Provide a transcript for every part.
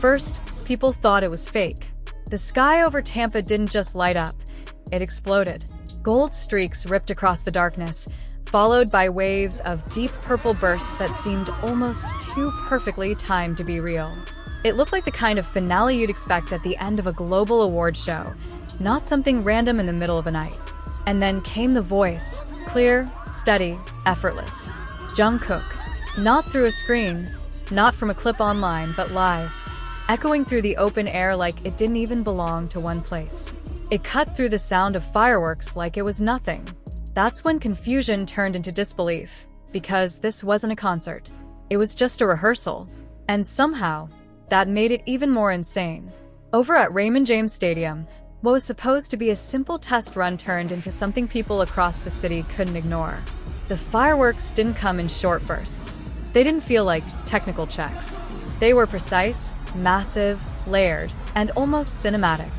first, people thought it was fake. The sky over Tampa didn't just light up, it exploded. Gold streaks ripped across the darkness, followed by waves of deep purple bursts that seemed almost too perfectly timed to be real. It looked like the kind of finale you'd expect at the end of a global award show, not something random in the middle of a night. And then came the voice, clear, steady, effortless. Jungkook, not through a screen, not from a clip online, but live, echoing through the open air like it didn't even belong to one place. It cut through the sound of fireworks like it was nothing. That's when confusion turned into disbelief, because this wasn't a concert. It was just a rehearsal. And somehow, that made it even more insane. Over at Raymond James Stadium, what was supposed to be a simple test run turned into something people across the city couldn't ignore. The fireworks didn't come in short bursts. They didn't feel like technical checks. They were precise, massive, layered, and almost cinematic.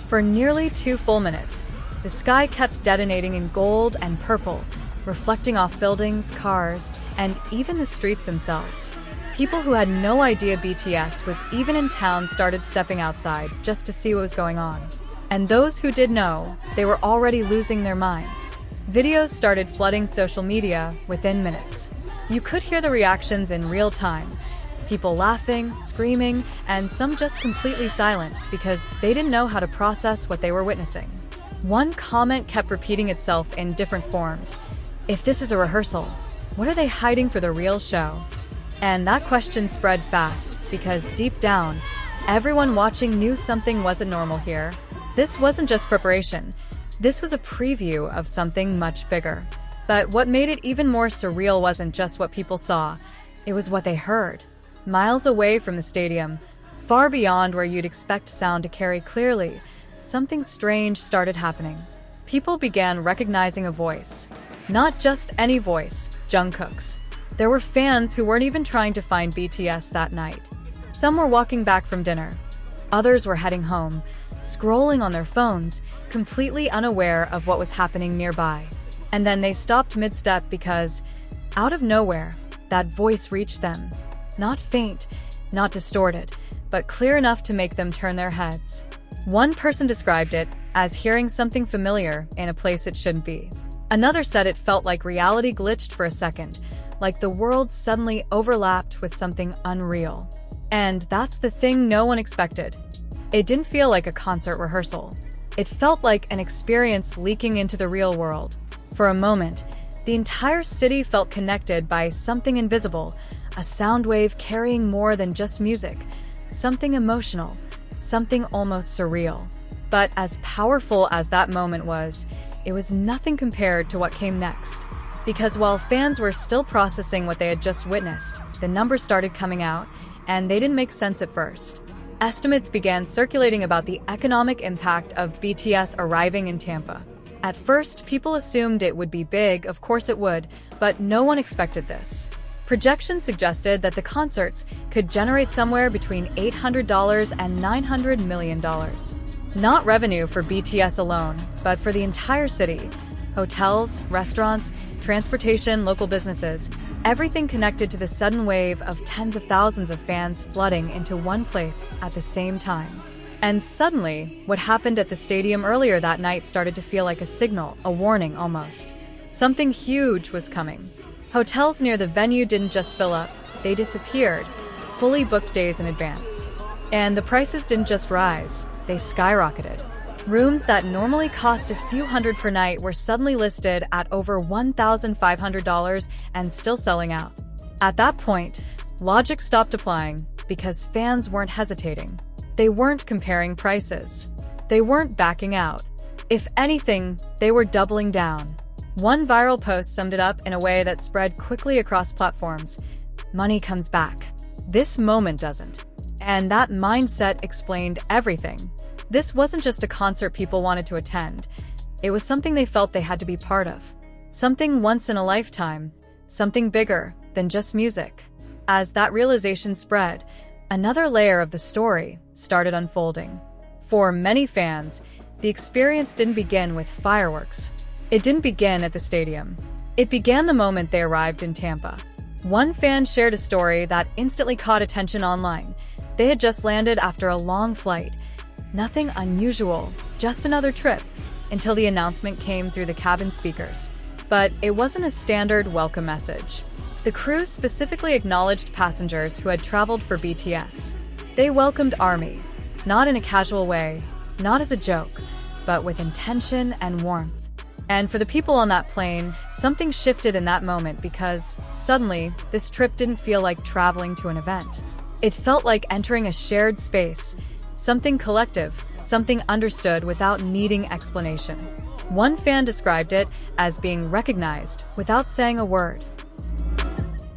For nearly 2 full minutes, the sky kept detonating in gold and purple, reflecting off buildings, cars, and even the streets themselves. People who had no idea BTS was even in town started stepping outside just to see what was going on. And those who did know, they were already losing their minds. Videos started flooding social media within minutes. You could hear the reactions in real time. People laughing, screaming, and some just completely silent because they didn't know how to process what they were witnessing. One comment kept repeating itself in different forms. If this is a rehearsal, what are they hiding for the real show? And that question spread fast because deep down, everyone watching knew something wasn't normal here. This wasn't just preparation. This was a preview of something much bigger. But what made it even more surreal wasn't just what people saw. It was what they heard. Miles away from the stadium, far beyond where you'd expect sound to carry clearly, something strange started happening. People began recognizing a voice. Not just any voice, Jungkook's. There were fans who weren't even trying to find BTS that night. Some were walking back from dinner. Others were heading home, scrolling on their phones, completely unaware of what was happening nearby. And then they stopped mid-step because, out of nowhere, that voice reached them. Not faint, not distorted, but clear enough to make them turn their heads. One person described it as hearing something familiar in a place it shouldn't be. Another said it felt like reality glitched for a second, like the world suddenly overlapped with something unreal. And that's the thing no one expected. It didn't feel like a concert rehearsal. It felt like an experience leaking into the real world. For a moment, the entire city felt connected by something invisible, a sound wave carrying more than just music, something emotional, something almost surreal. But as powerful as that moment was, it was nothing compared to what came next. Because while fans were still processing what they had just witnessed, the numbers started coming out, and they didn't make sense at first. Estimates began circulating about the economic impact of BTS arriving in Tampa. At first, people assumed it would be big, of course it would, but no one expected this. Projections suggested that the concerts could generate somewhere between $800 and $900 million. Not revenue for BTS alone, but for the entire city. Hotels, restaurants, transportation, local businesses, everything connected to the sudden wave of tens of thousands of fans flooding into one place at the same time. And suddenly, what happened at the stadium earlier that night started to feel like a signal, a warning almost. Something huge was coming. Hotels near the venue didn't just fill up, they disappeared, fully booked days in advance. And the prices didn't just rise, they skyrocketed. Rooms that normally cost a few hundred per night were suddenly listed at over $1,500 and still selling out. At that point, logic stopped applying because fans weren't hesitating. They weren't comparing prices. They weren't backing out. If anything, they were doubling down. One viral post summed it up in a way that spread quickly across platforms. Money comes back. This moment doesn't. And that mindset explained everything. This wasn't just a concert people wanted to attend. It was something they felt they had to be part of. Something once in a lifetime. Something bigger than just music. As that realization spread, another layer of the story started unfolding. For many fans, the experience didn't begin with fireworks. It didn't begin at the stadium. It began the moment they arrived in Tampa. One fan shared a story that instantly caught attention online. They had just landed after a long flight. Nothing unusual, just another trip, until the announcement came through the cabin speakers. But it wasn't a standard welcome message. The crew specifically acknowledged passengers who had traveled for BTS. They welcomed ARMY, not in a casual way, not as a joke, but with intention and warmth. And for the people on that plane, something shifted in that moment because, suddenly, this trip didn't feel like traveling to an event. It felt like entering a shared space, something collective, something understood without needing explanation. One fan described it as being recognized without saying a word.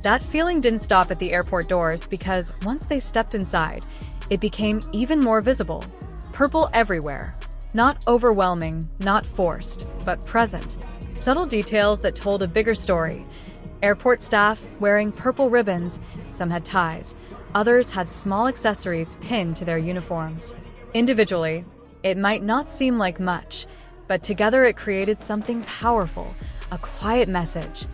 That feeling didn't stop at the airport doors because once they stepped inside, it became even more visible. Purple everywhere. Not overwhelming, not forced, but present. Subtle details that told a bigger story. Airport staff wearing purple ribbons, some had ties, others had small accessories pinned to their uniforms. Individually, it might not seem like much, but together it created something powerful, a quiet message.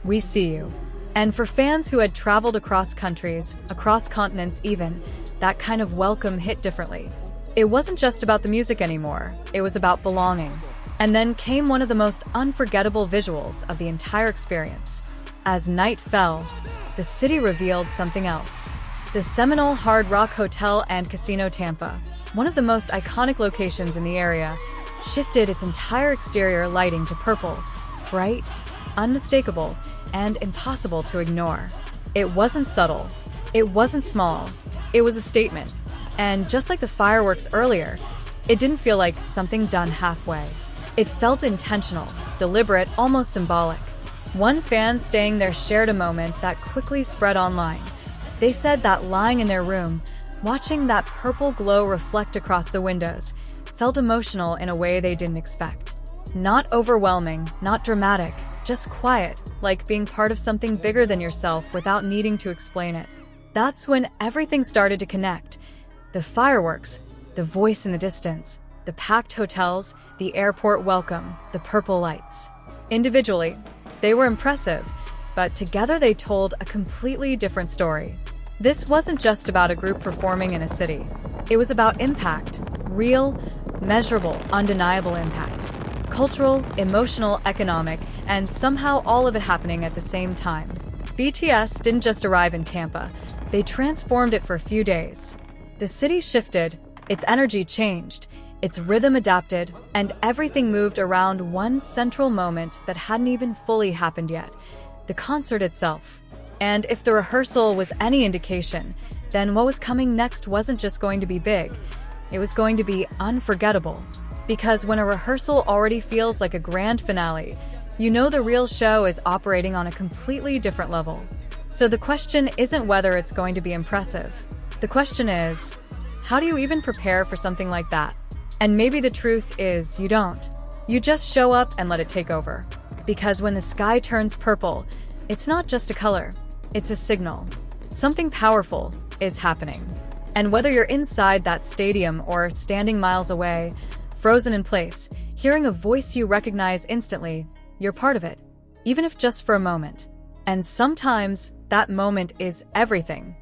We see you. And for fans who had traveled across countries, across continents even, that kind of welcome hit differently. It wasn't just about the music anymore, it was about belonging. And then came one of the most unforgettable visuals of the entire experience. As night fell, the city revealed something else. The Seminole Hard Rock Hotel and Casino Tampa, one of the most iconic locations in the area, shifted its entire exterior lighting to purple, bright, unmistakable, and impossible to ignore. It wasn't subtle. It wasn't small. It was a statement. And just like the fireworks earlier, it didn't feel like something done halfway. It felt intentional, deliberate, almost symbolic. One fan staying there shared a moment that quickly spread online. They said that lying in their room, watching that purple glow reflect across the windows, felt emotional in a way they didn't expect. Not overwhelming, not dramatic, just quiet, like being part of something bigger than yourself without needing to explain it. That's when everything started to connect. The fireworks, the voice in the distance, the packed hotels, the airport welcome, the purple lights. Individually, they were impressive, but together they told a completely different story. This wasn't just about a group performing in a city. It was about impact, real, measurable, undeniable impact. Cultural, emotional, economic, and somehow all of it happening at the same time. BTS didn't just arrive in Tampa, they transformed it for a few days. The city shifted, its energy changed, its rhythm adapted, and everything moved around one central moment that hadn't even fully happened yet: the concert itself. And if the rehearsal was any indication, then what was coming next wasn't just going to be big, it was going to be unforgettable. Because when a rehearsal already feels like a grand finale, you know the real show is operating on a completely different level. So the question isn't whether it's going to be impressive. The question is, how do you even prepare for something like that? And maybe the truth is you don't. You just show up and let it take over. Because when the sky turns purple, it's not just a color, it's a signal. Something powerful is happening. And whether you're inside that stadium or standing miles away, frozen in place, hearing a voice you recognize instantly, you're part of it, even if just for a moment. And sometimes that moment is everything.